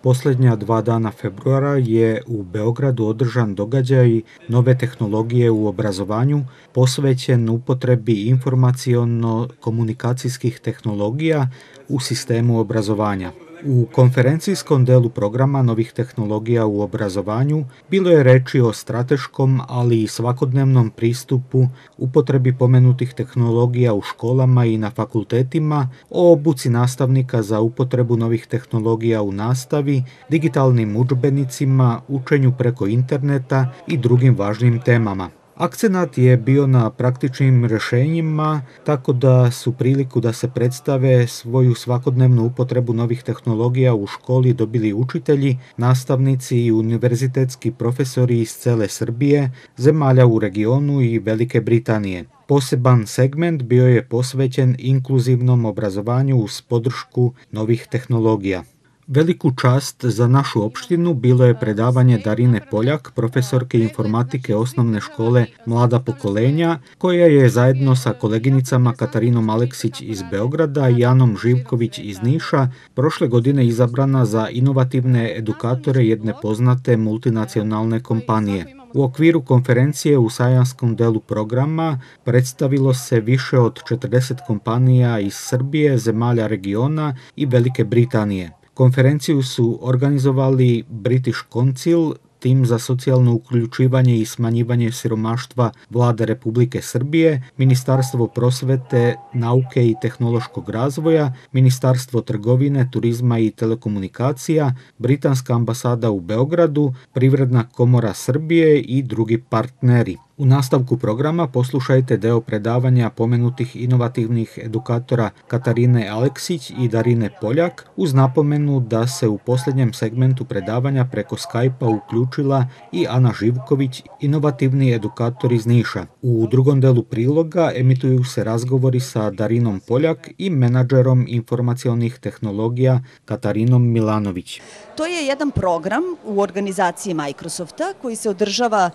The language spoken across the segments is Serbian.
Posljednja 2 dana februara je u Beogradu održan događaj Nove tehnologije u obrazovanju posvećen upotrebi informaciono-komunikacijskih tehnologija u sistemu obrazovanja. U konferencijskom delu programa Novih tehnologija u obrazovanju bilo je reči o strateškom, ali i svakodnevnom pristupu upotrebi pomenutih tehnologija u školama i na fakultetima, o obuci nastavnika za upotrebu novih tehnologija u nastavi, digitalnim udžbenicima, učenju preko interneta i drugim važnim temama. Akcenat je bio na praktičnim rješenjima, tako da su priliku da se predstave svoju svakodnevnu upotrebu novih tehnologija u školi dobili učitelji, nastavnici i univerzitetski profesori iz cele Srbije, zemalja u regionu i Velike Britanije. Poseban segment bio je posvećen inkluzivnom obrazovanju uz podršku novih tehnologija. Veliku čast za našu opštinu bilo je predavanje Darine Poljak, profesorke informatike osnovne škole Mlada pokolenja, koja je zajedno sa koleginicama Katarinom Aleksić iz Beograda i Anom Živković iz Niša prošle godine izabrana za inovativne edukatore jedne poznate multinacionalne kompanije. U okviru konferencije u sajanskom delu programa predstavilo se više od 40 kompanija iz Srbije, zemalja regiona i Velike Britanije. Konferenciju su organizovali British Council, tim za socijalno uključivanje i smanjivanje siromaštva Vlade Republike Srbije, Ministarstvo prosvete, nauke i tehnološkog razvoja, Ministarstvo trgovine, turizma i telekomunikacija, Britanska ambasada u Beogradu, Privredna komora Srbije i drugi partneri. U nastavku programa poslušajte deo predavanja pomenutih inovativnih edukatora Katarine Aleksić i Darine Poljak, uz napomenu da se u posljednjem segmentu predavanja preko Skype-a uključila i Ana Živković, inovativni edukator iz Niša. U drugom delu priloga emituju se razgovori sa Darinom Poljak i menadžerom informacionih tehnologija Katarinom Milanović. To je jedan program u organizaciji Microsofta koji se održava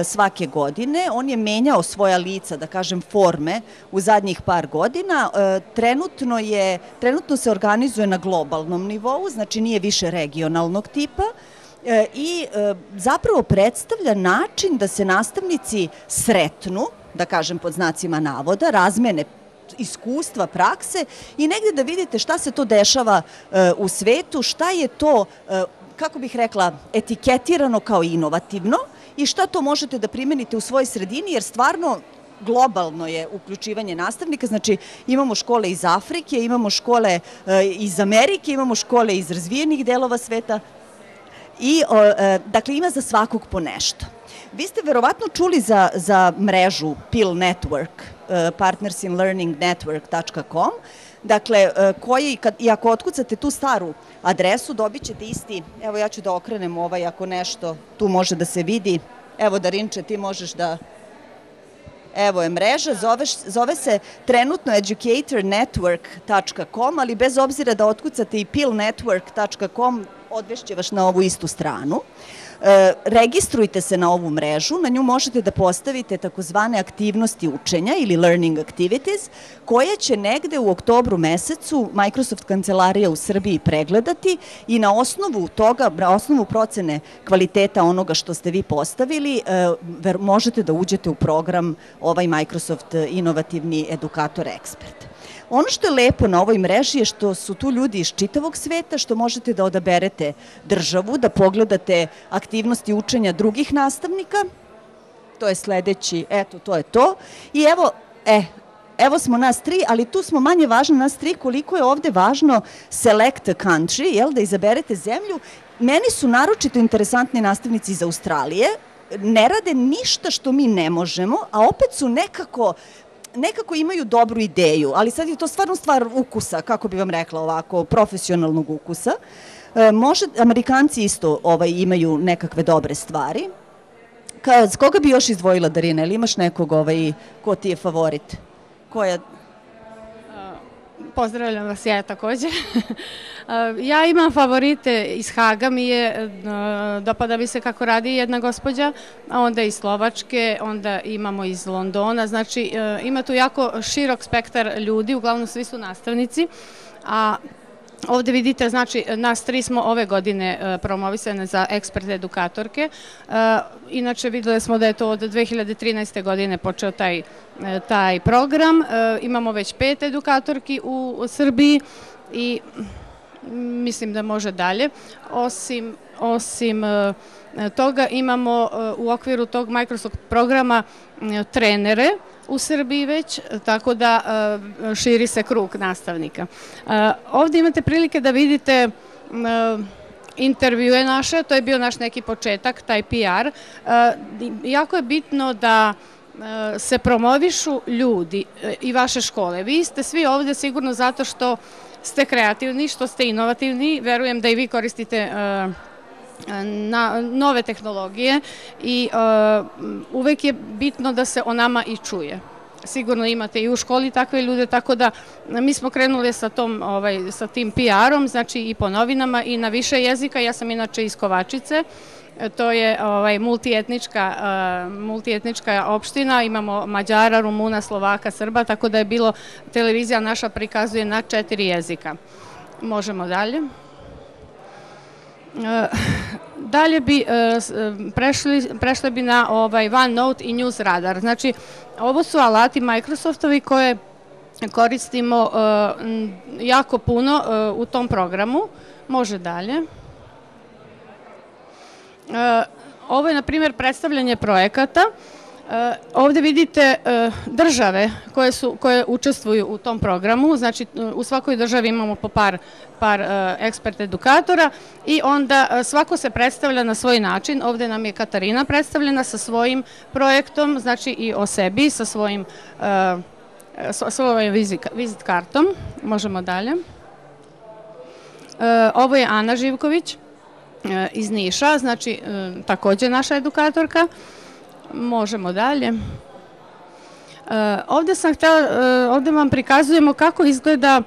svake godine. On je menjao svoja lica, da kažem forme, u zadnjih par godina. Trenutno se organizuje na globalnom nivou, znači nije više regionalnog tipa i zapravo predstavlja način da se nastavnici sretnu, da kažem pod znacima navoda, razmene iskustva, prakse i negde da vidite šta se to dešava u svetu, šta je to, kako bih rekla, etiketirano kao inovativno i šta to možete da primenite u svojoj sredini, jer stvarno globalno je uključivanje nastavnika, znači imamo škole iz Afrike, imamo škole iz Amerike, imamo škole iz razvijenih delova sveta i dakle ima za svakog po nešto. Vi ste verovatno čuli za mrežu PIL Network, partnersinlearningnetwork.com, dakle, i ako otkucate tu staru adresu, dobit ćete isti, evo ja ću da okrenem ovaj, ako nešto tu može da se vidi, evo Darinče, ti možeš da, evo je mreža, zove se trenutno educatornetwork.com, ali bez obzira da otkucate i pilnetwork.com, odvešće vas na ovu istu stranu. Registrujte se na ovu mrežu, na nju možete da postavite takozvane aktivnosti učenja ili learning activities, koje će negde u oktobru mesecu Microsoft kancelarija u Srbiji pregledati i na osnovu toga, na osnovu procene kvaliteta onoga što ste vi postavili, možete da uđete u program ovaj Microsoft inovativni edukator ekspert. Ono što je lepo na ovoj mreži je što su tu ljudi iz čitavog sveta, što možete da odaberete državu, da pogledate aktivnosti učenja drugih nastavnika, to je sledeći, eto, to je to. I evo smo nas tri, ali tu smo manje važno nas tri, koliko je ovde važno select a country, da izaberete zemlju. Meni su naročito interesantni nastavnici iz Australije, ne rade ništa što mi ne možemo, a opet su nekako imaju dobru ideju, ali sad je to stvarno stvar ukusa, kako bi vam rekla ovako, profesionalnog ukusa. Amerikanci isto imaju nekakve dobre stvari. Koga bi još izdvojila, Darina, ili imaš nekog ko ti je favorit? Pozdravljam vas, ja takođe. Ja imam favorite iz Haga, dopada mi se kako radi jedna gospođa, a onda iz Slovačke, onda imamo iz Londona, znači ima tu jako širok spektar ljudi, uglavnom svi su nastavnici, a Ovde vidite, znači, nas 3 smo ove godine promovisane za ekspert edukatorke. Inače, videli smo da je to od 2013. godine počeo taj program. Imamo već 5 edukatorki u Srbiji i mislim da može dalje. Osim toga imamo u okviru tog Microsoft programa trenere u Srbiji već, tako da širi se krug nastavnika. Ovde imate prilike da vidite intervjue naše, to je bio naš neki početak, taj PR. Jako je bitno da se promovišu ljudi i vaše škole. Vi ste svi ovde sigurno zato što ste kreativni, što ste inovativni, verujem da i vi koristite nove tehnologije i uvek je bitno da se o nama i čuje. Sigurno imate i u školi takve ljude, tako da mi smo krenuli sa tim PR-om, znači i po novinama i na više jezika. Ja sam inače iz Kovačice, to je multietnička opština, imamo Mađara, Rumuna, Slovaka, Srba, tako da je bilo, televizija naša prikazuje na 4 jezika. Možemo dalje. Dalje bi prešli bi na OneNote i NewsRadar. Znači, ovo su alati Microsoftovi koje koristimo jako puno u tom programu. Može dalje. Ovo je, na primjer, predstavljanje projekata. Ovde vidite države koje učestvuju u tom programu, znači u svakoj državi imamo po par ekspert edukatora i onda svako se predstavlja na svoj način. Ovde nam je Katarina predstavljena sa svojim projektom, znači i o sebi, sa svojom vizit kartom. Možemo dalje. Ovo je Ana Živković iz Niša, znači takođe naša edukatorka. Možemo dalje. Ovde vam prikazujemo kako izgleda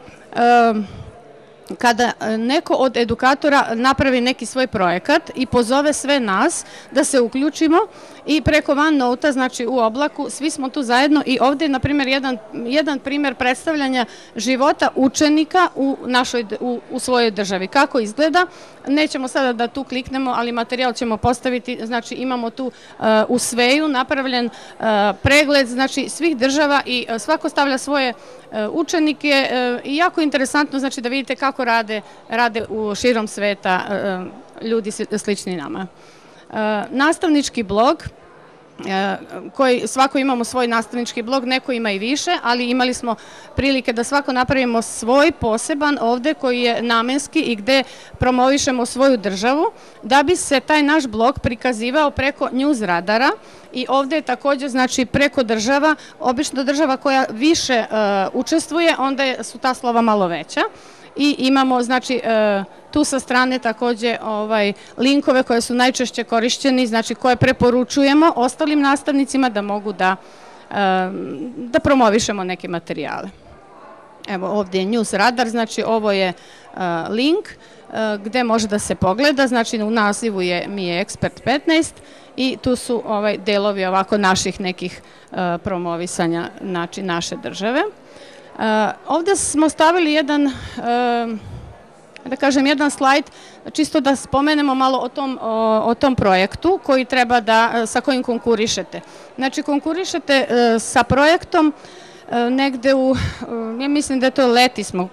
kada neko od edukatora napravi neki svoj projekat i pozove sve nas da se uključimo i preko OneNote-a, znači u oblaku, svi smo tu zajedno i ovde je, na primjer, jedan primjer predstavljanja života učenika u svojoj državi. Kako izgleda? Nećemo sada da tu kliknemo, ali materijal ćemo postaviti, znači imamo tu u Sveju napravljen pregled, znači svih država i svako stavlja svoje učenike i jako interesantno, znači da vidite kako rade u širom sveta ljudi slični nama. Nastavnički blog, svako imamo svoj nastavnički blog, neko ima i više, ali imali smo prilike da svako napravimo svoj poseban ovde koji je namenski i gde promovišemo svoju državu, da bi se taj naš blog prikazivao preko NewsRadara i ovde je takođe, znači, preko država, obično država koja više učestvuje, onda su ta slova malo veća. I imamo, znači, tu sa strane takođe linkove koje su najčešće korišćeni, znači koje preporučujemo ostalim nastavnicima da mogu da promovišemo neke materijale. Evo, ovde je NewsRadar, znači ovo je link gde može da se pogleda, znači u nazivu mi je Ekspert 15 i tu su delovi ovako naših nekih promovisanja, znači naše države. Ovde smo stavili jedan, da kažem, jedan slajd, čisto da spomenemo malo o tom projektu koji treba sa kojim konkurišete. Znači, konkurišete sa projektom negde ja mislim da je to leti smo,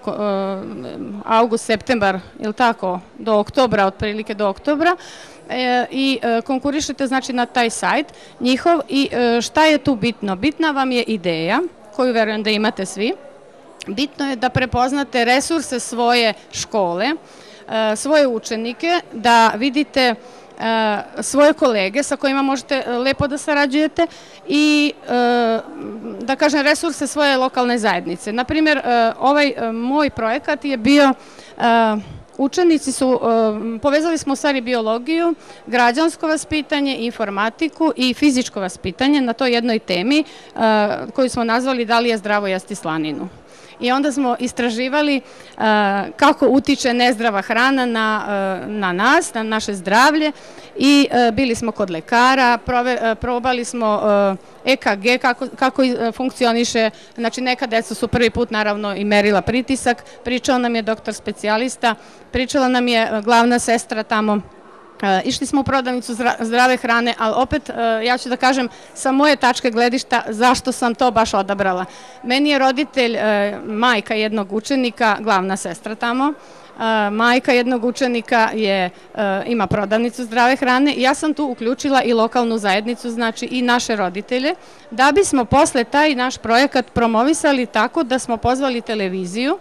avgust, septembar, ili tako, do oktobra, otprilike do oktobra, i konkurišete, znači, na taj sajt njihov i šta je tu bitno? Bitna vam je ideja, koju verujem da imate svi. Bitno je da prepoznate resurse svoje škole, svoje učenike, da vidite svoje kolege sa kojima možete lepo da sarađujete i, da kažem, resurse svoje lokalne zajednice. Naprimjer, ovaj moj projekat je bio, učenici povezali smo u stvari biologiju, građansko vaspitanje, informatiku i fizičko vaspitanje na toj jednoj temi koju smo nazvali Da li je zdravo jesti slaninu. I onda smo istraživali kako utiče nezdrava hrana na nas, na naše zdravlje i bili smo kod lekara, probali smo EKG, kako funkcioniše, znači neka deca su prvi put naravno i merila pritisak, pričao nam je doktor specijalista, pričala nam je glavna sestra tamo. Išli smo u prodavnicu zdrave hrane, ali opet ja ću da kažem sa moje tačke gledišta zašto sam to baš odabrala. Meni je roditelj, majka jednog učenika, glavna sestra tamo, majka jednog učenika ima prodavnicu zdrave hrane i ja sam tu uključila i lokalnu zajednicu, znači i naše roditelje, da bismo posle taj naš projekat promovisali tako da smo pozvali televiziju,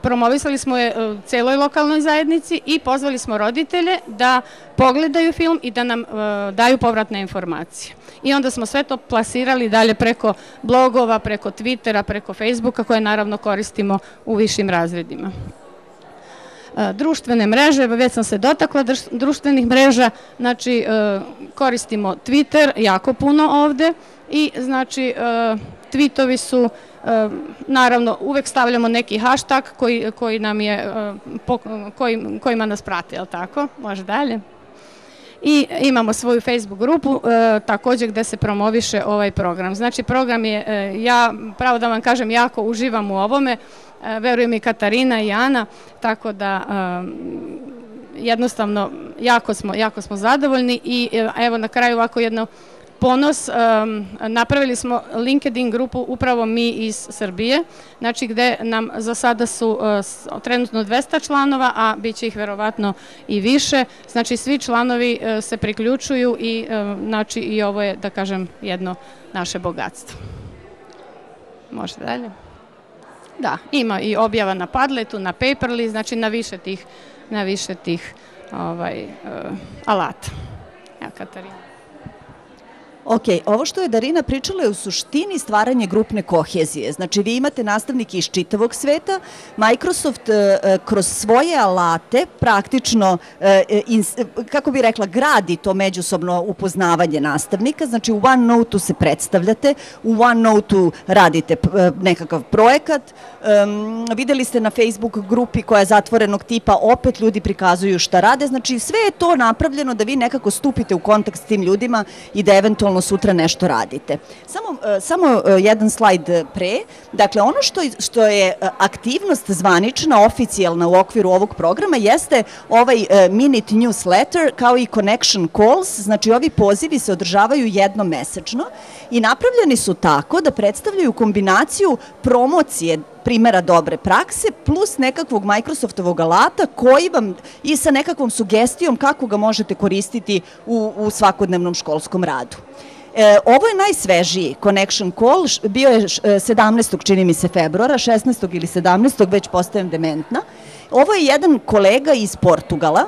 promovisali smo je celoj lokalnoj zajednici i pozvali smo roditelje da pogledaju film i da nam daju povratne informacije. I onda smo sve to plasirali dalje preko blogova, preko Twittera, preko Facebooka, koje naravno koristimo u višim razredima. Društvene mreže, već sam se dotakla društvenih mreža, znači koristimo Twitter jako puno ovde i znači tweetovi su, naravno uvek stavljamo neki hashtag kojima nas prate, je li tako? Može dalje. I imamo svoju Facebook grupu takođe gde se promoviše ovaj program. Znači program je, ja pravo da vam kažem, jako uživam u ovome, verujem i Katarina i Ana, tako da jednostavno jako smo zadovoljni i evo na kraju ovako jedno ponos, napravili smo LinkedIn grupu upravo mi iz Srbije, znači gde nam za sada su trenutno 200 članova, a bit će ih verovatno i više, znači svi članovi se priključuju i znači i ovo je, da kažem, jedno naše bogatstvo. Može dalje? Da, ima i objava na Padletu, na Paperly, znači na više tih alata. Evo, Katarina. Ok, ovo što je Darina pričala je u suštini stvaranje grupne kohezije. Znači, vi imate nastavnike iz čitavog sveta, Microsoft kroz svoje alate praktično, kako bi rekla, gradi to međusobno upoznavanje nastavnika. Znači, u OneNote-u se predstavljate, u OneNote-u radite nekakav projekat, videli ste na Facebook grupi koja je zatvorenog tipa, opet ljudi prikazuju šta rade, znači sve je to napravljeno da vi nekako stupite u kontakt s tim ljudima i da eventualno sutra nešto radite. Samo jedan slajd pre, dakle ono što je aktivnost zvanična, oficijalna u okviru ovog programa jeste ovaj Minute Newsletter kao i Connection Calls, znači ovi pozivi se održavaju jednom mesečno i napravljeni su tako da predstavljaju kombinaciju promocije primjera dobre prakse plus nekakvog Microsoftovog alata koji vam i sa nekakvom sugestijom kako ga možete koristiti u svakodnevnom školskom radu. Ovo je najsvežiji Connection Call, bio je 17. čini mi se februara, 16. ili 17. već postajem dementna. Ovo je jedan kolega iz Portugala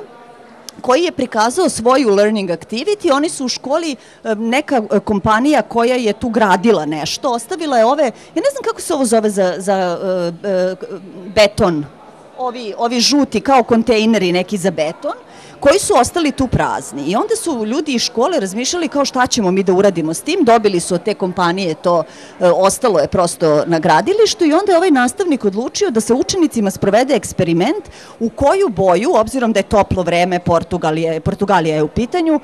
koji je prikazao svoju learning activity, oni su u školi, neka kompanija koja je tu gradila nešto, ostavila je ove, ja ne znam kako se ovo zove za beton, ovi žuti kao kontejneri neki za beton, koji su ostali tu prazni i onda su ljudi iz škole razmišljali kao šta ćemo mi da uradimo s tim, dobili su od te kompanije to, ostalo je prosto na gradilištu i onda je ovaj nastavnik odlučio da sa učenicima sprovede eksperiment u koju boju, obzirom da je toplo vreme, Portugalija je u pitanju,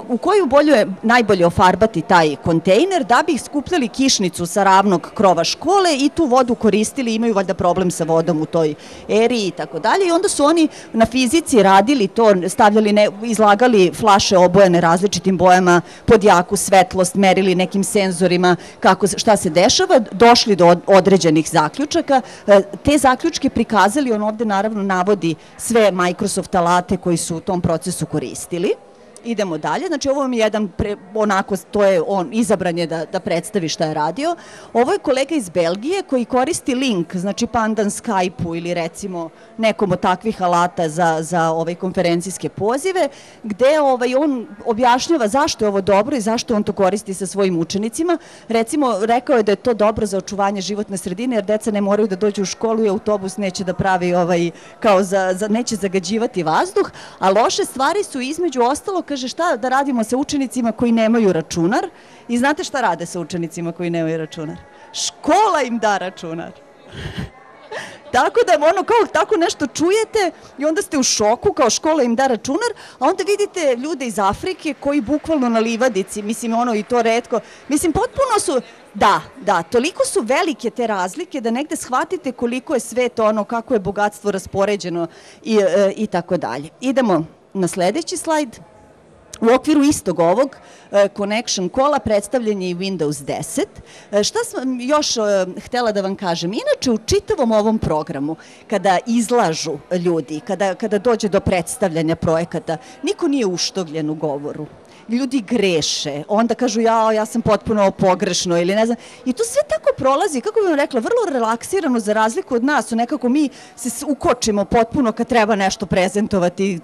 u koju boju je najbolje ofarbati taj kontejner da bi skupljali kišnicu sa ravnog krova škole i tu vodu koristili, imaju valjda problem sa vodom u toj eri i tako dalje i onda su oni na fizici radili to, izlagali flaše obojene različitim bojama pod jaku svetlost, merili nekim senzorima šta se dešava, došli do određenih zaključaka, te zaključke prikazali, on ovde naravno navodi sve Microsoft alate koji su u tom procesu koristili. Idemo dalje, znači ovo vam je jedan, onako, to je on, izabran je da predstavi šta je radio. Ovo je kolega iz Belgije koji koristi link, znači pandan Skype-u ili recimo nekom od takvih alata za konferencijske pozive, gde on objašnjava zašto je ovo dobro i zašto on to koristi sa svojim učenicima. Recimo, rekao je da je to dobro za očuvanje životne sredine, jer deca ne moraju da dođu u školu i autobus neće da pravi, neće zagađivati vazduh, a loše stvari su između ostalo, kaže šta da radimo sa učenicima koji nemaju računar i znate šta rade sa učenicima koji nemaju računar? Škola im da računar. Tako da ono kao tako nešto čujete i onda ste u šoku, kao škola im da računar, a onda vidite ljude iz Afrike koji bukvalno na livadici, mislim ono i to retko, mislim potpuno su, da, toliko su velike te razlike da negde shvatite koliko je svet ono, kako je bogatstvo raspoređeno i tako dalje. Idemo na sledeći slajd. U okviru istog ovog Connection Call-a predstavljen je i Windows 10. Šta sam još htela da vam kažem? Inače, u čitavom ovom programu, kada izlažu ljudi, kada dođe do predstavljanja projekata, niko nije uštogljen u govoru. Ljudi greše, onda kažu ja sam potpuno pogrešno ili ne znam. I to sve tako prolazi, kako bih vam rekla, vrlo relaksirano za razliku od nas. Nekako mi se ukočimo potpuno kad treba nešto prezentovati,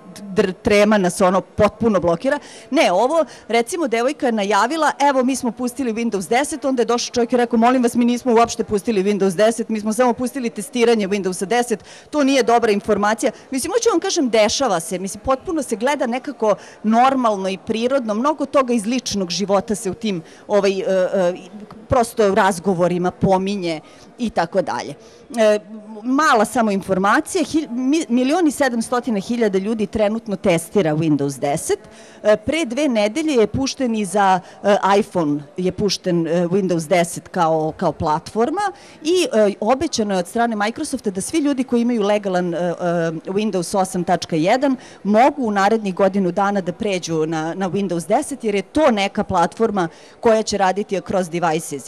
trema nas ono potpuno blokira. Ne, ovo recimo devojka je najavila, evo mi smo pustili Windows 10, onda je došao čovjek i rekao molim vas mi nismo uopšte pustili Windows 10, mi smo samo pustili testiranje Windowsa 10, to nije dobra informacija. Mislim, hoću vam kažem, dešava se, mislim, potpuno se gleda nekako normalno i prirodno, mnogo toga iz ličnog života se u tim prosto razgovorima pominje i tako dalje. Mala samo informacija, 1.700.000 ljudi trenutno testira Windows 10. Pre 2 nedelje je pušten i za iPhone, je pušten Windows 10 kao platforma i obećano je od strane Microsofta da svi ljudi koji imaju legalan Windows 8.1 mogu u narednih godinu dana da pređu na Windows 10 jer je to neka platforma koja će raditi across devices,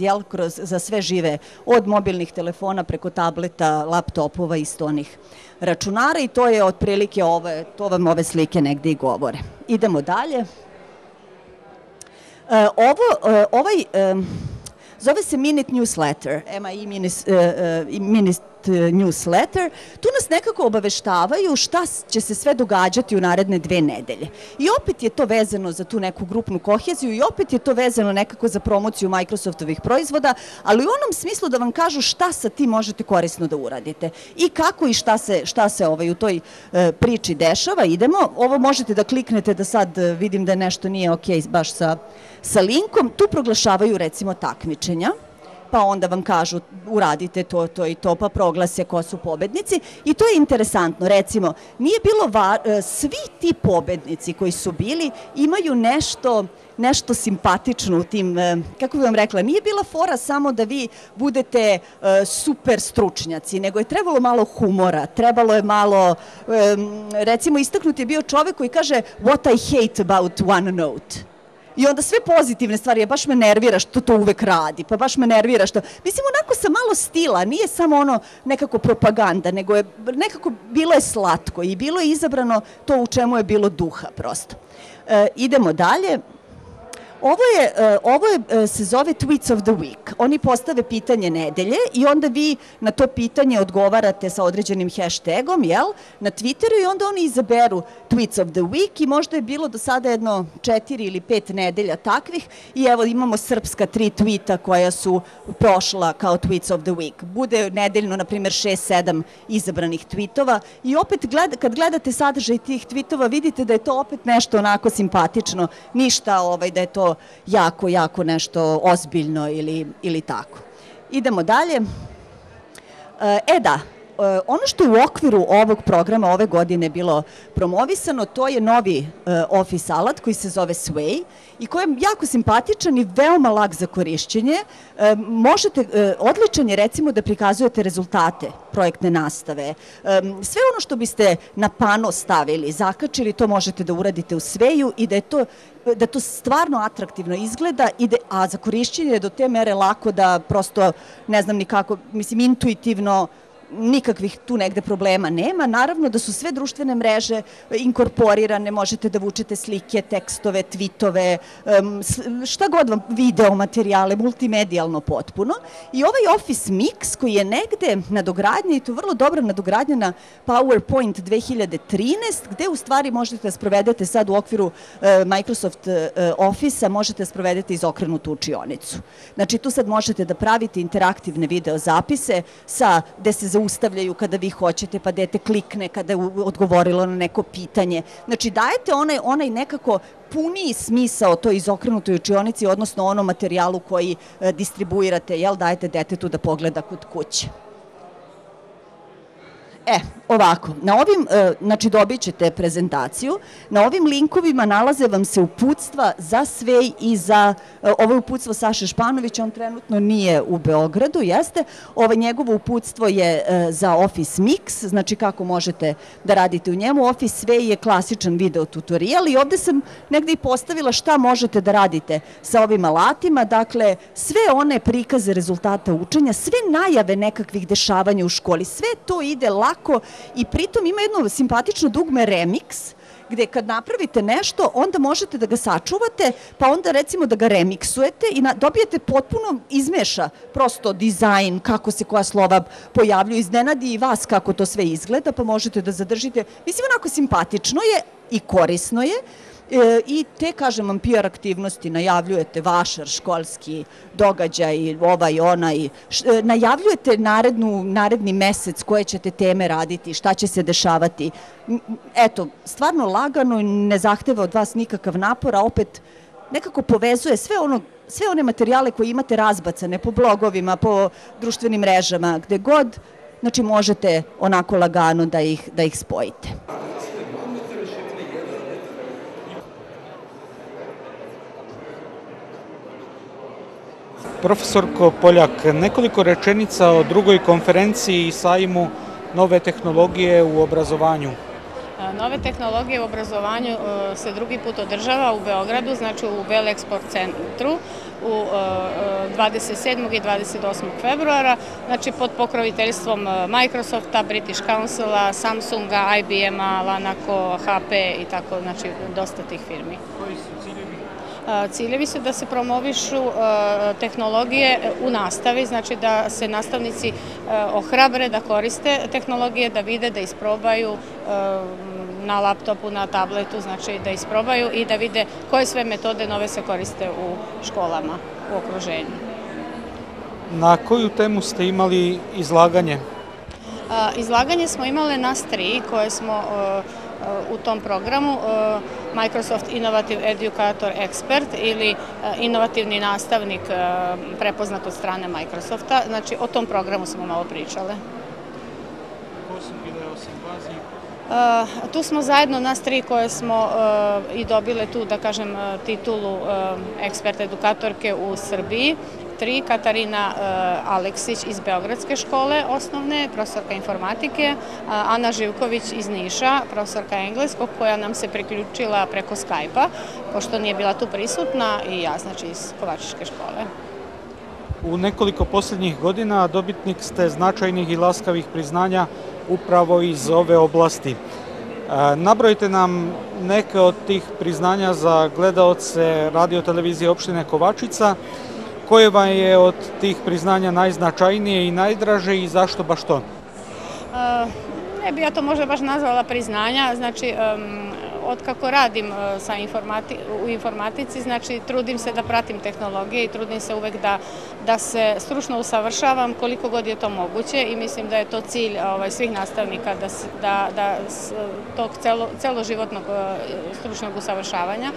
za sve žive, od mobilnih telefona preko tableta, laptopova i stonih računara i to je otprilike to vam ove slike negde i govore. Idemo dalje. Zove se Minute Newsletter, Minute Newsletter. Tu nas nekako obaveštavaju šta će se sve događati u naredne 2 nedelje. I opet je to vezano za tu neku grupnu koheziju i opet je to vezano nekako za promociju Microsoftovih proizvoda, ali u onom smislu da vam kažu šta sa tim možete korisno da uradite i kako i šta se u toj priči dešava. Idemo, ovo možete da kliknete da sad vidim da nešto nije ok baš sa linkom. Tu proglašavaju recimo takmičenja, pa onda vam kažu uradite to i to, pa proglase ko su pobednici i to je interesantno. Recimo, nije bilo svi ti pobednici koji su bili imaju nešto simpatično u tim, kako bih vam rekla, nije bila fora samo da vi budete super stručnjaci, nego je trebalo malo humora, trebalo je malo, recimo istaknut je bio čovek koji kaže what I hate about OneNote. I onda sve pozitivne stvari, baš me nervira što to uvek radi, pa baš me nervira što... Mislim, onako sa malo stila, nije samo ono nekako propaganda, nego je nekako bilo je slatko i bilo je izabrano to u čemu je bilo duha prosto. Idemo dalje. Ovo se zove Tweets of the Week. Oni postave pitanje nedelje i onda vi na to pitanje odgovarate sa određenim hashtagom, na Twitteru i onda oni izaberu Tweets of the Week i možda je bilo do sada jedno 4 ili 5 nedelja takvih i evo imamo srpska 3 tweeta koja su prošla kao Tweets of the Week. Bude nedeljno, na primjer, 6-7 izabranih tweetova i opet kad gledate sadržaj tih tweetova vidite da je to opet nešto onako simpatično, ništa da je to jako nešto ozbiljno ili tako. Idemo dalje. Ono što je u okviru ovog programa ove godine bilo promovisano, to je novi Office alat koji se zove Sway i koji je jako simpatičan i veoma lak za korišćenje. Odličan je recimo da prikazujete rezultate projektne nastave. Sve ono što biste na pano stavili, zakačili, to možete da uradite u Swayu i da to stvarno atraktivno izgleda, a za korišćenje je do te mere lako da prosto ne znam ni kako, mislim intuitivno nikakvih tu negde problema nema. Naravno da su sve društvene mreže inkorporirane, možete da vučete slike, tekstove, tweetove, šta god vam, video materijale, multimedijalno potpuno. I ovaj Office Mix koji je negde nadogradnja i to vrlo dobra nadogradnja na PowerPoint 2013, gde u stvari možete da sprovedete sad u okviru Microsoft Office-a, možete da sprovedete izokrenutu učionicu. Znači tu sad možete da pravite interaktivne video zapise gde se zaustavljaju kada vi hoćete, pa dete klikne kada je odgovorilo na neko pitanje. Znači dajete onaj nekako puniji smisao toj izokrenutoj učionici, odnosno onom materijalu koji distribuirate, dajete detetu da pogleda kod kuće. Ovako, na ovim, znači dobit ćete prezentaciju, na ovim linkovima nalaze vam se uputstva za Svej i za, ovo je uputstvo Saše Španovića, on trenutno nije u Beogradu, jeste, njegovo uputstvo je za Office Mix, znači kako možete da radite u njemu, Office Svej je klasičan video tutorial i ovde sam negde i postavila šta možete da radite sa ovim alatima, dakle sve one prikaze rezultata učenja, sve najave nekakvih dešavanja u školi, sve to ide lako i pritom ima jedno simpatično dugme remix, gde kad napravite nešto, onda možete da ga sačuvate, pa onda recimo da ga remiksujete i dobijete potpuno izmeša prosto dizajn, kako se koja slova pojavljuju, iznenadi i vas kako to sve izgleda, pa možete da zadržite. Mislim, onako simpatično je i korisno je. I te, kažem vam, PR aktivnosti najavljujete vašar, školski događaj, onaj, najavljujete naredni mesec koje ćete teme raditi, šta će se dešavati. Eto, stvarno lagano i ne zahteva od vas nikakav napor, a opet nekako povezuje sve one materijale koje imate razbacane po blogovima, po društvenim mrežama, gde god, znači možete onako lagano da ih spojite. Profesorko Poljak, nekoliko rečenica o drugoj konferenciji i sajmu nove tehnologije u obrazovanju. Nove tehnologije u obrazovanju se drugi put održava u Beogradu, znači u Belexport centru u 27. i 28. februara, znači pod pokroviteljstvom Microsofta, British Councila, Samsunga, IBM-a, Lanaco, HP i tako, znači dosta tih firmi. Koji su ciljevi? Ciljevi su da se promovišu tehnologije u nastavi, znači da se nastavnici ohrabre da koriste tehnologije, da vide, da isprobaju na laptopu, na tabletu, znači da isprobaju i da vide koje sve metode nove se koriste u školama, u okruženju. Na koju temu ste imali izlaganje? Izlaganje smo imale nas 3 koje smo u tom programu, Microsoft Innovative Educator Expert ili inovativni nastavnik prepoznat od strane Microsofta, znači o tom programu smo malo pričale. Ko su bile osim vas? Tu smo zajedno nas 3 koje smo i dobile tu, da kažem, titulu ekspert edukatorke u Srbiji. 3, Katarina Aleksić iz Beogradske škole osnovne, profesorka informatike, Ana Živković iz Niša, profesorka engleskog, koja nam se priključila preko Skype-a, pošto nije bila tu prisutna, i ja, znači iz Kovačičke škole. U nekoliko posljednjih godina dobitnik ste značajnih i laskavih priznanja upravo iz ove oblasti. Nabrojite nam neke od tih priznanja za gledaoce radio-televizije opštine Kovačica. Koje vam je od tih priznanja najznačajnije i najdraže i zašto baš to? Ne bi ja to možda baš nazvala priznanja, znači otkako radim u informatici, znači trudim se da pratim tehnologije i trudim se uvek da se stručno usavršavam koliko god je to moguće i mislim da je to cilj svih nastavnika, da tog celoživotnog stručnog usavršavanja.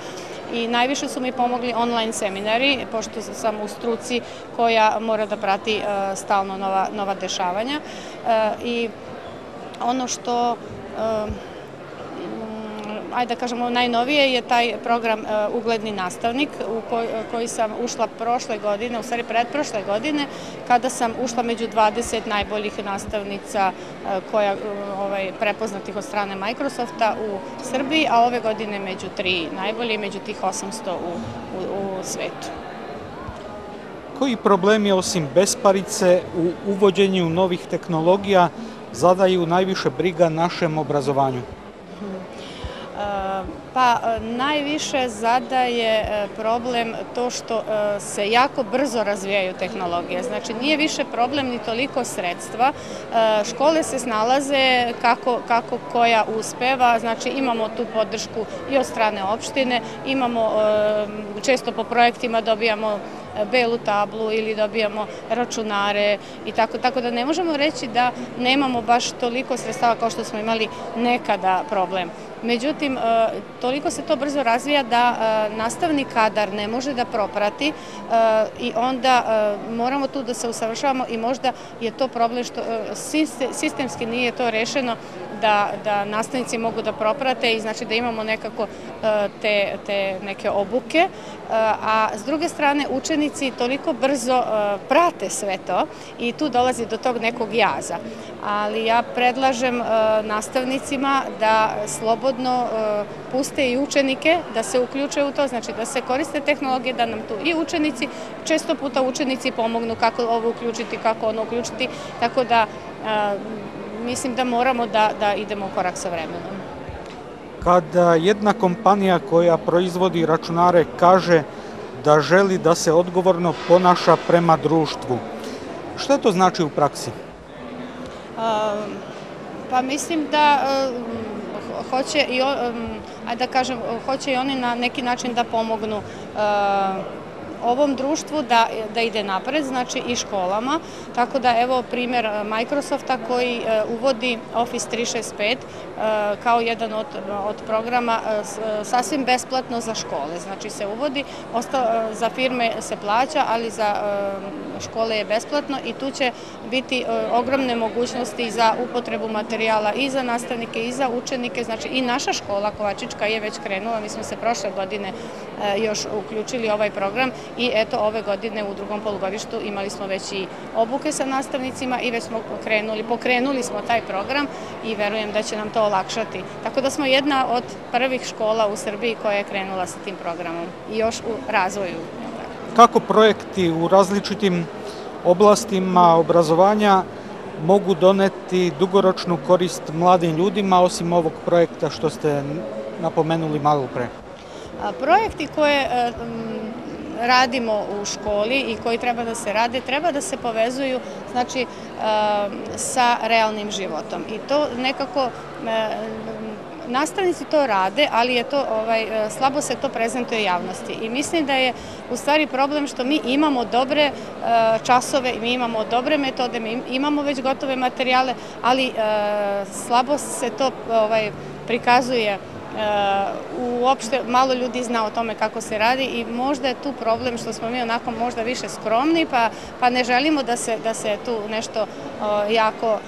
I najviše su mi pomogli online seminari, pošto sam u struci koja mora da prati stalno nova dešavanja. I ono što, ajde da kažemo, najnovije je taj program Ugledni nastavnik u koji sam ušla prošle godine, u stvari pretprošle godine, kada sam ušla među 20 najboljih nastavnica prepoznatih od strane Microsofta u Srbiji, a ove godine među 3 najbolji, među tih 800 u svetu. Koji problemi, osim besparice u uvođenju novih tehnologija, zadaju najviše briga našem obrazovanju? Pa najviše zadaje problem to što se jako brzo razvijaju tehnologije. Znači nije više problem ni toliko sredstva. Škole se snalaze kako koja uspeva, znači imamo tu podršku i od strane opštine, imamo često po projektima dobijamo belu tablu ili dobijamo računare i tako da ne možemo reći da nemamo baš toliko sredstava kao što smo imali nekada problem. Međutim, toliko se to brzo razvija da nastavni kadar ne može da proprati i onda moramo tu da se usavršavamo i možda je to problem što sistemski nije to rešeno da nastavnici mogu da proprate i znači da imamo nekako te neke obuke, a s druge strane učenici toliko brzo prate sve to i tu dolazi do tog nekog jaza. Ali ja predlažem nastavnicima da slobodno puste i učenike, da se uključe u to, znači da se koriste tehnologije, da nam tu i učenici, često puta učenici pomognu kako ovo uključiti, kako ono uključiti, tako da mislim da moramo da idemo u korak sa vremenom. Kada jedna kompanija koja proizvodi računare kaže da želi da se odgovorno ponaša prema društvu, šta to znači u praksi? Pa mislim da hoće i oni na neki način da pomognu ovom društvu da ide napred, znači i školama, tako da evo primjer Microsofta koji uvodi Office 365 kao jedan od programa sasvim besplatno za škole, znači se uvodi, za firme se plaća, ali za škole je besplatno i tu će biti ogromne mogućnosti za upotrebu materijala i za nastavnike i za učenike, znači i naša škola Kovačička je već krenula, mi smo se prošle godine još uključili ovaj program i eto ove godine u drugom polugodištu imali smo već i obuke sa nastavnicima i već smo pokrenuli smo taj program i verujem da će nam to olakšati. Tako da smo jedna od prvih škola u Srbiji koja je krenula sa tim programom i još u razvoju. Kako projekti u različitim oblastima obrazovanja mogu doneti dugoročnu korist mladim ljudima, osim ovog projekta što ste napomenuli malo pre? Projekti koje radimo u školi i koji treba da se rade, treba da se povezuju znači, sa realnim životom. I to nekako nastavnici to rade, ali je to, slabo se to prezentuje javnosti. I mislim da je u stvari problem što mi imamo dobre časove, mi imamo dobre metode, mi imamo već gotove materijale, ali slabo se to prikazuje. Uopšte malo ljudi zna o tome kako se radi i možda je tu problem što smo mi onako možda više skromni pa ne želimo da se tu nešto jako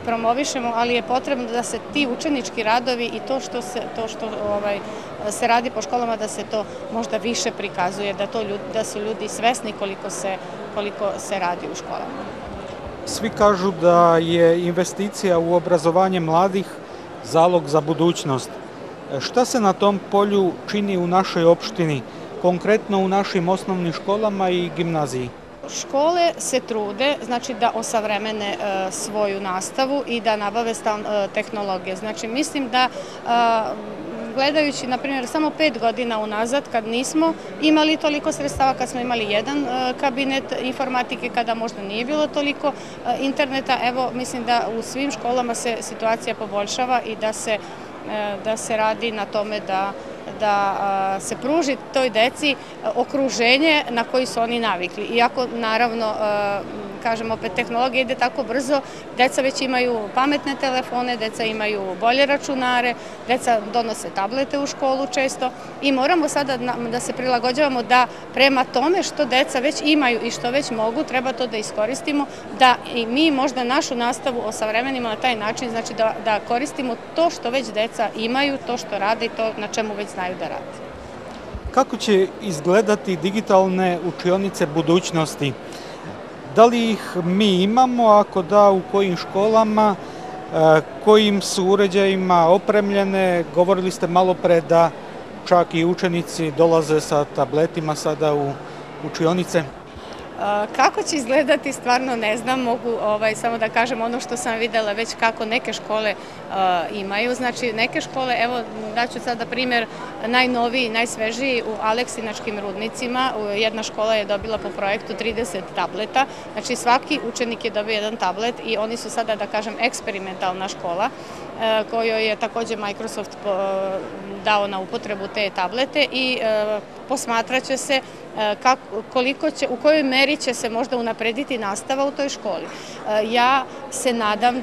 promovišemo, ali je potrebno da se ti učenički radovi i to što se radi po školama da se to možda više prikazuje, da su ljudi svesni koliko se radi u školama. Svi kažu da je investicija u obrazovanje mladih zalog za budućnost. Šta se na tom polju čini u našoj opštini, konkretno u našim osnovnim školama i gimnaziji? Škole se trude znači, da osavremene svoju nastavu i da nabave tehnologije. Znači, mislim da gledajući, na primjer, samo 5 godina unazad, kad nismo imali toliko sredstava, kad smo imali jedan kabinet informatike, kada možda nije bilo toliko interneta, evo, mislim da u svim školama se situacija poboljšava i da se radi na tome da se pruži toj deci okruženje na koji su oni navikli. Iako, naravno, kažem opet, tehnologija ide tako brzo, deca već imaju pametne telefone, deca imaju bolje računare, deca donose tablete u školu često i moramo sada da se prilagođavamo da prema tome što deca već imaju i što već mogu, treba to da iskoristimo, da i mi možda našu nastavu osavremenimo na taj način, znači da koristimo to što već deca imaju, to što rade i to na čemu već znaju da rade. Kako će izgledati digitalne učionice budućnosti? Da li ih mi imamo, ako da, u kojim školama, kojim su uređajima opremljene? Govorili ste malo pre da čak i učenici dolaze sa tabletima sada u učionice. Kako će izgledati, stvarno ne znam, mogu samo da kažem ono što sam videla već kako neke škole imaju. Znači, neke škole, evo, daću sada primjer najnoviji, najsvežiji u Aleksinačkim rudnicima. Jedna škola je dobila po projektu 30 tableta, znači svaki učenik je dobio jedan tablet i oni su sada, da kažem, eksperimentalna škola kojoj je takođe Microsoft dao na upotrebu te tablete i posmatraće se u kojoj meri će se možda unaprediti nastava u toj školi. Ja se nadam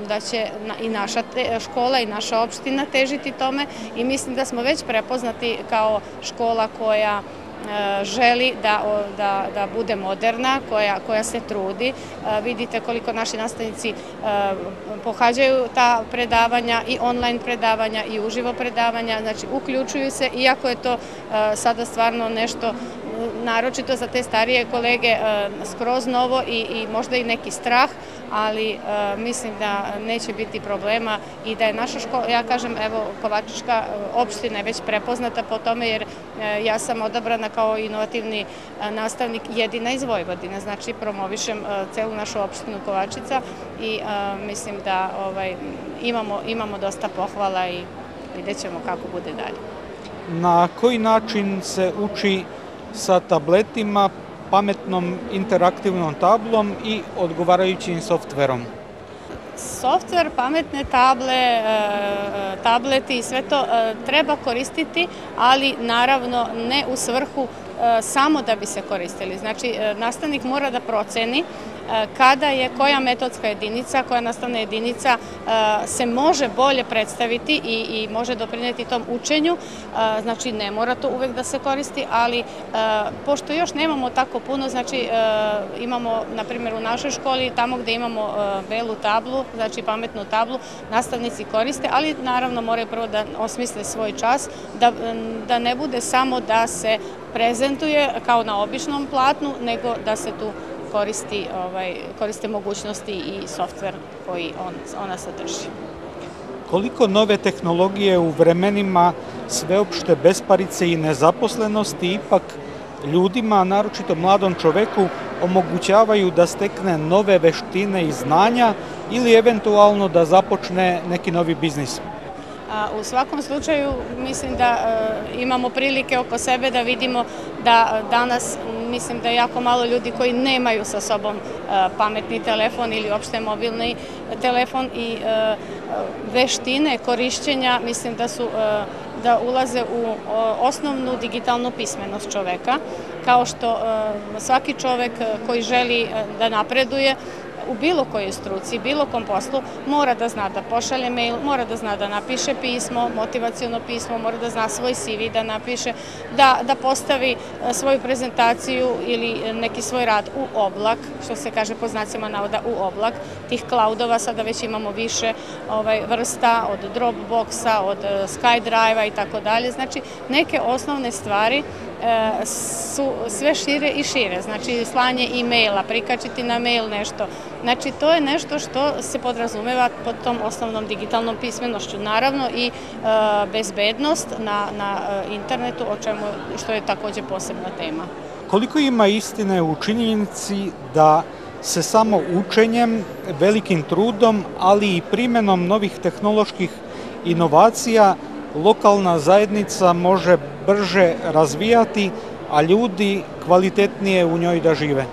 da će i naša škola i naša opština težiti tome i mislim da smo već prepoznati kao škola koja želi da bude moderna, koja se trudi. Vidite koliko naši nastavnici pohađaju ta predavanja i online predavanja i uživo predavanja, znači uključuju se, iako je to sada stvarno nešto naročito za te starije kolege skroz novo i možda i neki strah, ali mislim da neće biti problema i da je naša škola, ja kažem, evo, Kovačička opština je već prepoznata po tome jer ja sam odabrana kao inovativni nastavnik jedina iz Vojvodine, znači promovišem celu našu opštinu Kovačica i mislim da imamo dosta pohvala i vidjet ćemo kako bude dalje. Na koji način se uči sa tabletima, pametnom interaktivnom tablom i odgovarajućim softverom? Softver, pametne table, tableti i sve to treba koristiti, ali naravno ne u svrhu samo da bi se koristili. Znači, nastavnik mora da proceni kada je koja metodska jedinica, koja nastavna jedinica se može bolje predstaviti i može doprineti tom učenju. Znači, ne mora to uvek da se koristi, ali pošto još nemamo tako puno, znači imamo, na primjer, u našoj školi, tamo gde imamo belu tablu, znači pametnu tablu, nastavnici koriste, ali naravno moraju prvo da osmisle svoj čas, da ne bude samo da se prezentuje kao na običnom platnu, nego da se tu koriste mogućnosti i softver koji ona sadrži. Koliko nove tehnologije u vremenima sveopšte besparice i nezaposlenosti ipak ljudima, naročito mladom čoveku, omogućavaju da stekne nove veštine i znanja ili eventualno da započne neki novi biznis? U svakom slučaju mislim da imamo prilike oko sebe da vidimo da danas mislim da je jako malo ljudi koji nemaju sa sobom pametni telefon ili uopšte mobilni telefon i veštine korišćenja mislim da ulaze u osnovnu digitalnu pismenost čoveka, kao što svaki čovek koji želi da napreduje u bilo kojoj struci, bilo kom poslu, mora da zna da pošalje mail, mora da zna da napiše pismo, motivaciono pismo, mora da zna svoj CV da napiše, da postavi svoju prezentaciju ili neki svoj rad u oblak, što se kaže po znacima navoda u oblak. Tih cloudova sada već imamo više vrsta, od Dropboxa, od SkyDrive-a i tako dalje. Znači, neke osnovne stvari su sve šire i šire, znači slanje e-maila, prikačiti na mail nešto. Znači, to je nešto što se podrazumeva pod tom osnovnom digitalnom pismenošću. Naravno i bezbednost na internetu, što je takođe posebna tema. Koliko ima istine u činjenici da se samo učenjem, velikim trudom, ali i primenom novih tehnoloških inovacija lokalna zajednica može brže razvijati, a ljudi kvalitetnije u njoj da žive?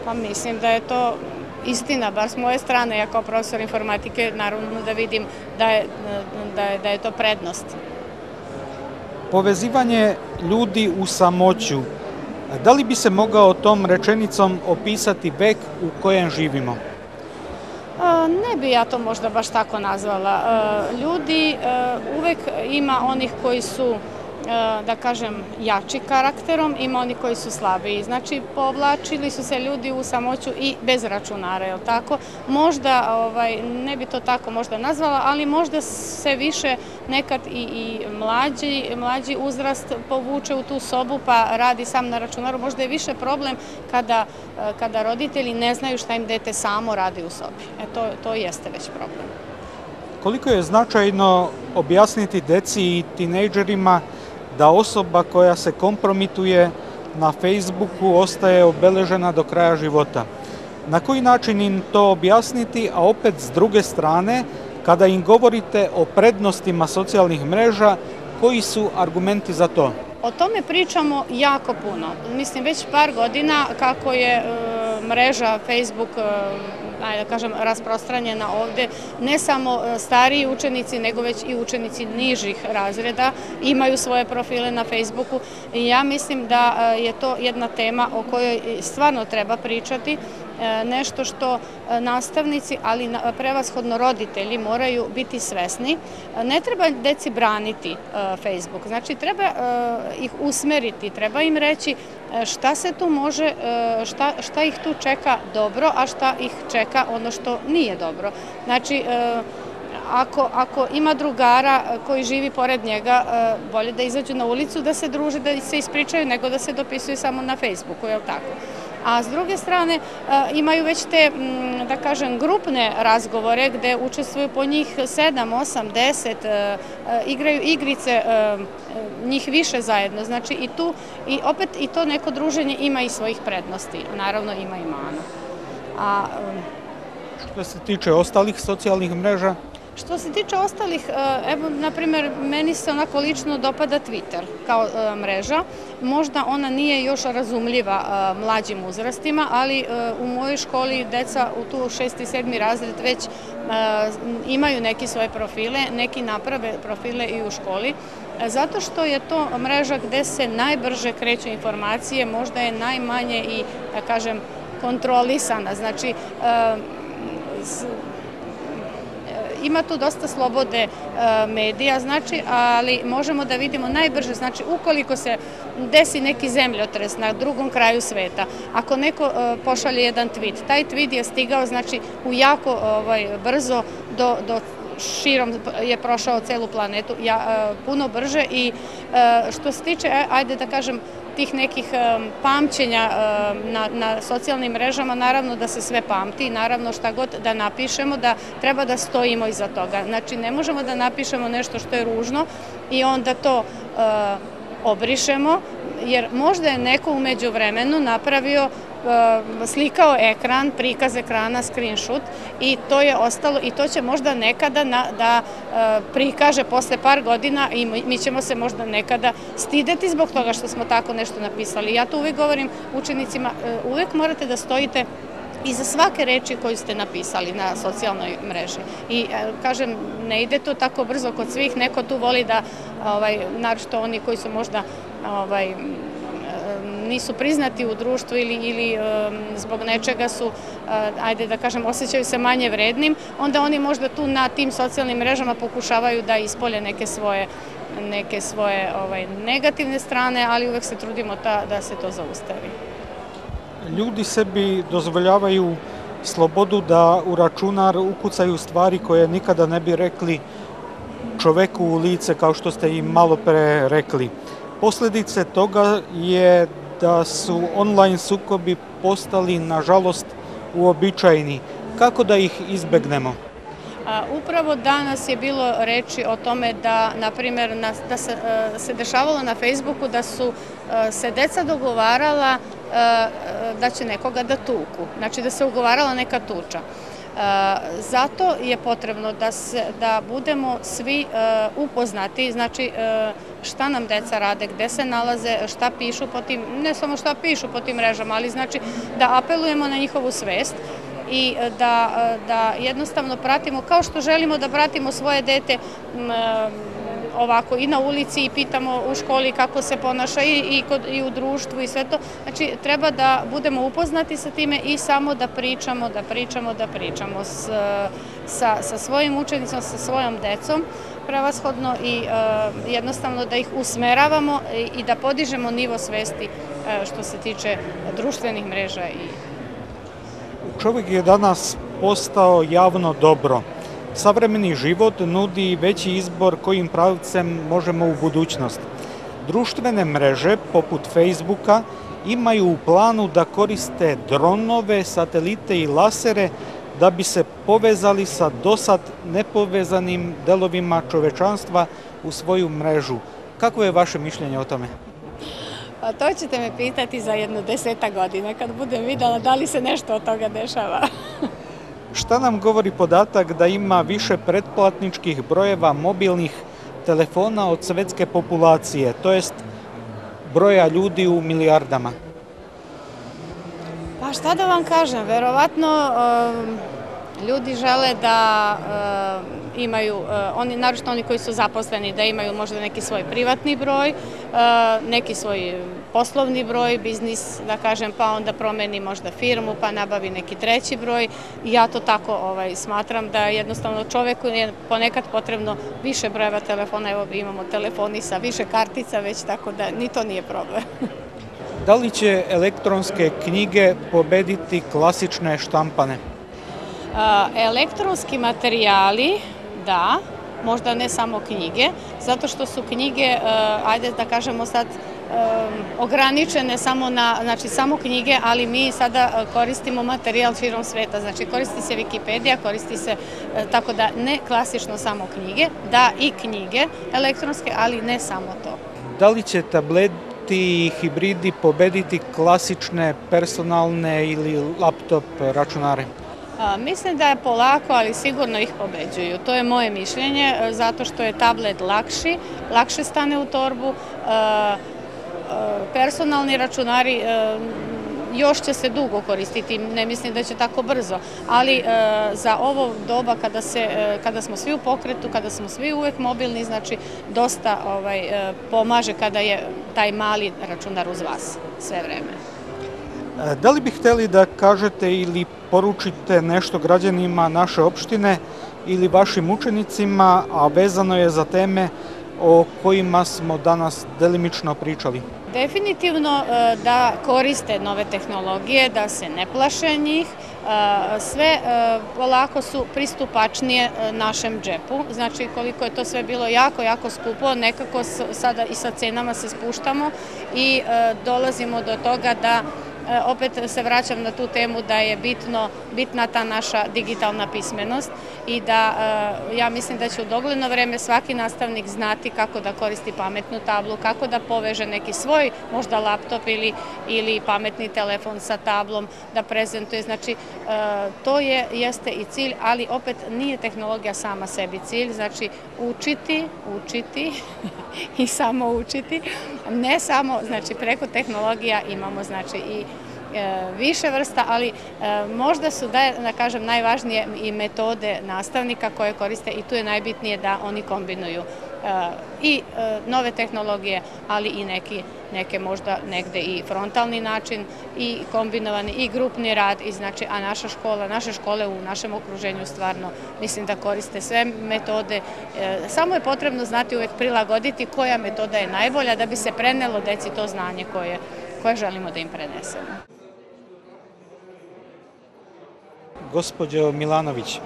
Pa mislim da je to istina, bar s moje strane, ja kao profesor informatike, naravno da vidim da je to prednost. Povezivanje ljudi u samoću. Da li bi se mogao tom rečenicom opisati vek u kojem živimo? Ne bi ja to možda baš tako nazvala. Ljudi, uvek ima onih koji su, da kažem, jači karakterom, ima oni koji su slabiji. Znači, povlačili su se ljudi u samoću i bez računara, je li tako? Možda, ne bi to tako možda nazvala, ali možda se više nekad i mlađi uzrast povuče u tu sobu pa radi sam na računaru. Možda je više problem kada roditelji ne znaju šta im dete samo radi u sobi. To jeste već problem. Koliko je značajno objasniti deci i tinejdžerima da osoba koja se kompromituje na Facebooku ostaje obeležena do kraja života? Na koji način im to objasniti, a opet s druge strane, kada im govorite o prednostima socijalnih mreža, koji su argumenti za to? O tome pričamo jako puno. Mislim, već par godina kako je mreža Facebook ajde da kažem, rasprostranjena ovde. Ne samo stariji učenici, nego već i učenici nižih razreda imaju svoje profile na Facebooku i ja mislim da je to jedna tema o kojoj stvarno treba pričati, nešto što nastavnici, ali prevashodno roditelji moraju biti svesni. Ne treba deci braniti Facebook, znači treba ih usmeriti, treba im reći šta se tu može, šta ih tu čeka dobro, a šta ih čeka ono što nije dobro. Znači, ako ima drugara koji živi pored njega, bolje da izađu na ulicu, da se druže, da se ispričaju, nego da se dopisuju samo na Facebooku, je li tako? A s druge strane imaju već te, da kažem, grupne razgovore gde učestvuju po njih 7, 8, 10, igraju igrice, njih više zajedno. Znači i opet i to neko druženje ima i svojih prednosti, naravno ima i mana. Što se tiče ostalih socijalnih mreža? Što se tiče ostalih, evo, na primjer, meni se onako lično dopada Twitter kao mreža. Možda ona nije još razumljiva mlađim uzrastima, ali u mojoj školi deca u tu 6. i 7. razred već imaju neki svoje profile, neki naprave profile i u školi, zato što je to mreža gde se najbrže kreću informacije, možda je najmanje i, da kažem, kontrolisana. Znači, ima tu dosta slobode medija, znači, ali možemo da vidimo najbrže, znači, ukoliko se desi neki zemljotres na drugom kraju sveta, ako neko pošalje jedan tweet, taj tweet je stigao, znači, u jako brzo do širom je prošao celu planetu, puno brže i što se tiče, ajde da kažem, tih nekih pamćenja na socijalnim mrežama, naravno da se sve pamti, naravno šta god da napišemo, da treba da stojimo iza toga. Znači, ne možemo da napišemo nešto što je ružno i onda to obrišemo, jer možda je neko u međuvremenu napravio, slikao ekran, prikaz ekrana, screenshot i to je ostalo i to će možda nekada da prikaže posle par godina i mi ćemo se možda nekada stideti zbog toga što smo tako nešto napisali. Ja to uvek govorim učenicima, uvek morate da stojite iza svake reči koju ste napisali na socijalnoj mreži. I kažem, ne ide to tako brzo kod svih, neko tu voli da, naročito oni koji su možda nisu priznati u društvu ili zbog nečega su, ajde da kažem, osjećaju se manje vrednim, onda oni možda tu na tim socijalnim mrežama pokušavaju da ispolje neke svoje negativne strane, ali uvek se trudimo da se to zaustavi. Ljudi sebi dozvoljavaju slobodu da u računar ukucaju stvari koje nikada ne bi rekli čoveku u lice, kao što ste i malo pre rekli. Posljedice toga je da su online sukobi postali, nažalost, uobičajeni. Kako da ih izbegnemo? Upravo danas je bilo reči o tome da, na primjer, da se dešavalo na Facebooku da su se deca dogovarala da će nekoga da tuku, znači da se ugovarala neka tuča. Zato je potrebno da budemo svi upoznati, znači šta nam deca rade, gde se nalaze, šta pišu po tim, ne samo šta pišu po tim mrežama, ali znači da apelujemo na njihovu svest i da jednostavno pratimo, kao što želimo da pratimo svoje dete ovako i na ulici i pitamo u školi kako se ponaša i u društvu i sve to. Znači, treba da budemo upoznati sa time i samo da pričamo sa svojim učenicima, sa svojom decom, prevashodno i jednostavno da ih usmeravamo i da podižemo nivo svesti što se tiče društvenih mreža. Čovjek je danas postao javno dobro. Savremeni život nudi veći izbor kojim pravcem možemo u budućnost. Društvene mreže, poput Facebooka, imaju u planu da koriste dronove, satelite i lasere da bi se povezali sa dosad nepovezanim delovima čovečanstva u svoju mrežu. Kako je vaše mišljenje o tome? Pa to ćete me pitati za jedno 10 godina, kad budem videla da li se nešto od toga dešava. Šta nam govori podatak da ima više pretplatničkih brojeva mobilnih telefona od svetske populacije, to jest broja ljudi u milijardama? Pa šta da vam kažem, verovatno ljudi žele da imaju, naročito oni koji su zaposleni, da imaju možda neki svoj privatni broj, neki svoj poslovni broj, biznis, da kažem, pa onda promeni možda firmu, pa nabavi neki treći broj. I ja to tako smatram da jednostavno čoveku je ponekad potrebno više brojeva telefona, evo imamo telefoni sa više kartica već, tako da ni to nije problem. Da li će elektronske knjige pobediti klasične štampane? Elektronski materijali, da, možda ne samo knjige, zato što su knjige, ajde da kažemo sad, ograničene samo na, znači samo knjige, ali mi sada koristimo materijal širom sveta, znači koristi se Wikipedija, koristi se, tako da ne klasično samo knjige, da i knjige elektronske, ali ne samo to. Da li će tableti i hibridi pobediti klasične personalne ili laptop računare? Mislim da je polako, ali sigurno ih pobeđuju. To je moje mišljenje, zato što je tablet lakši, lakše stane u torbu. Personalni računari još će se dugo koristiti, ne mislim da će tako brzo, ali za ovo doba kada smo svi u pokretu, kada smo svi uvek mobilni, znači dosta pomaže kada je taj mali računar uz vas sve vreme. Da li bi hteli da kažete ili poručite nešto građanima naše opštine ili vašim učenicima, a vezano je za teme o kojima smo danas delimično pričali? Definitivno da koriste nove tehnologije, da se ne plaše njih, sve polako su pristupačnije našem džepu, znači koliko je to sve bilo jako, jako skupo, nekako sada i sa cenama se spuštamo i dolazimo do toga da opet se vraćam na tu temu da je bitna ta naša digitalna pismenost i da ja mislim da će u dogledno vreme svaki nastavnik znati kako da koristi pametnu tablu, kako da poveže neki svoj možda laptop ili pametni telefon sa tablom, da prezentuje. Znači, to jeste i cilj, ali opet nije tehnologija sama sebi cilj, znači učiti i samo učiti, ne samo, znači preko tehnologija imamo znači i više vrsta, ali možda su, da kažem, najvažnije i metode nastavnika koje koriste i tu je najbitnije da oni kombinuju i nove tehnologije, ali i neke možda negde i frontalni način i kombinovani i grupni rad, a naše škole u našem okruženju stvarno mislim da koriste sve metode. Samo je potrebno znati uvek prilagoditi koja metoda je najbolja da bi se prenelo deci to znanje koje želimo da im prenesemo. Gospođo Milanović,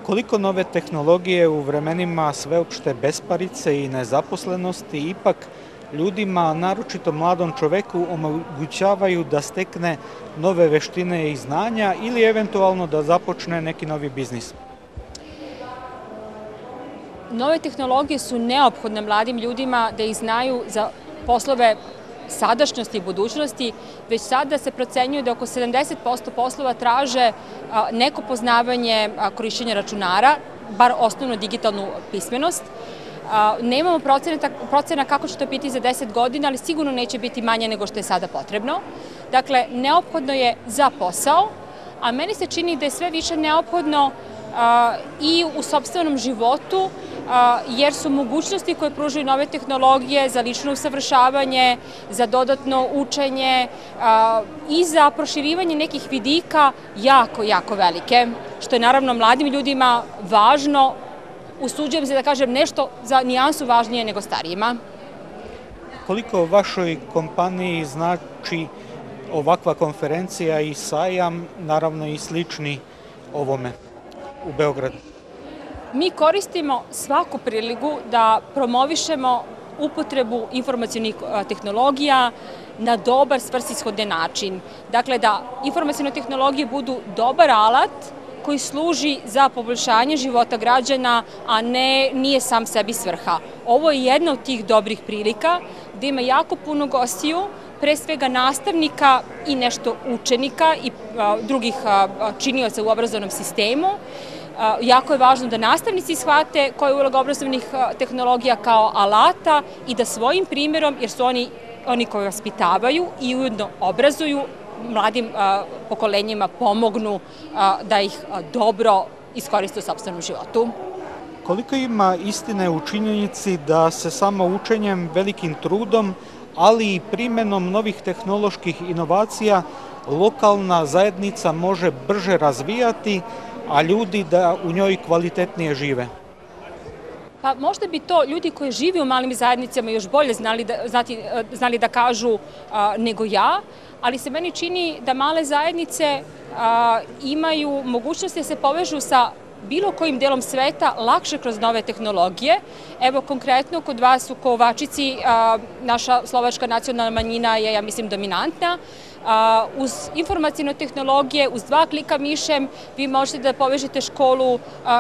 koliko nove tehnologije u vremenima sveopšte besparice i nezaposlenosti ipak ljudima, naročito mladom čoveku, omogućavaju da stekne nove veštine i znanja ili eventualno da započne neki novi biznis? Nove tehnologije su neophodne mladim ljudima da ih znaju za poslove sadašnjosti i budućnosti. Već sada se procenjuje da oko 70% poslova traže neko poznavanje korišćenja računara, bar osnovnu digitalnu pismenost. Nemamo procena kako će to biti za 10 godina, ali sigurno neće biti manje nego što je sada potrebno. Dakle, neophodno je za posao, a meni se čini da je sve više neophodno i u sopstvenom životu, jer su mogućnosti koje pružaju nove tehnologije za lično usavršavanje, za dodatno učenje i za proširivanje nekih vidika jako, jako velike, što je naravno mladim ljudima važno, usuđujem se da kažem nešto za nijansu važnije nego starijima. Koliko vašoj kompaniji znači ovakva konferencija i sajam, naravno i slični ovome u Beogradu? Mi koristimo svaku priliku da promovišemo upotrebu informacionih tehnologija na dobar, svrsishodan način. Dakle, da informacione tehnologije budu dobar alat koji služi za poboljšanje života građana, a nije sam sebi svrha. Ovo je jedna od tih dobrih prilika gde ima jako puno gostiju, pre svega nastavnika i nešto učenika i drugih činioca u obrazovnom sistemu. Jako je važno da nastavnici shvate koja je uloga obrazovnih tehnologija kao alata i da svojim primjerom, jer su oni koji vaspitavaju i ujedno obrazuju, mladim pokolenjima pomognu da ih dobro iskoriste u sopstvenom životu. Koliko ima istine u činjenici da se samo učenjem, velikim trudom, ali i primenom novih tehnoloških inovacija lokalna zajednica može brže razvijati, a ljudi da u njoj kvalitetnije žive? Pa možda bi to ljudi koji žive u malim zajednicama još bolje znali da kažu nego ja, ali se meni čini da male zajednice imaju mogućnosti da se povežu sa bilo kojim delom sveta lakše kroz nove tehnologije. Evo konkretno kod vas u Kovačici naša slovačka nacionalna manjina je, ja mislim, dominantna. Uz informacijne tehnologije, uz 2 klika mišem, vi možete da povežete školu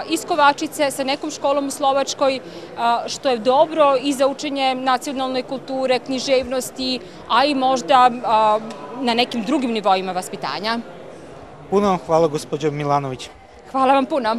iz Kovačice sa nekom školom u Slovačkoj, što je dobro i za učenje nacionalne kulture, književnosti, a i možda na nekim drugim nivoima vaspitanja. Puno hvala, gospođo Milanović. Hvala vam puno.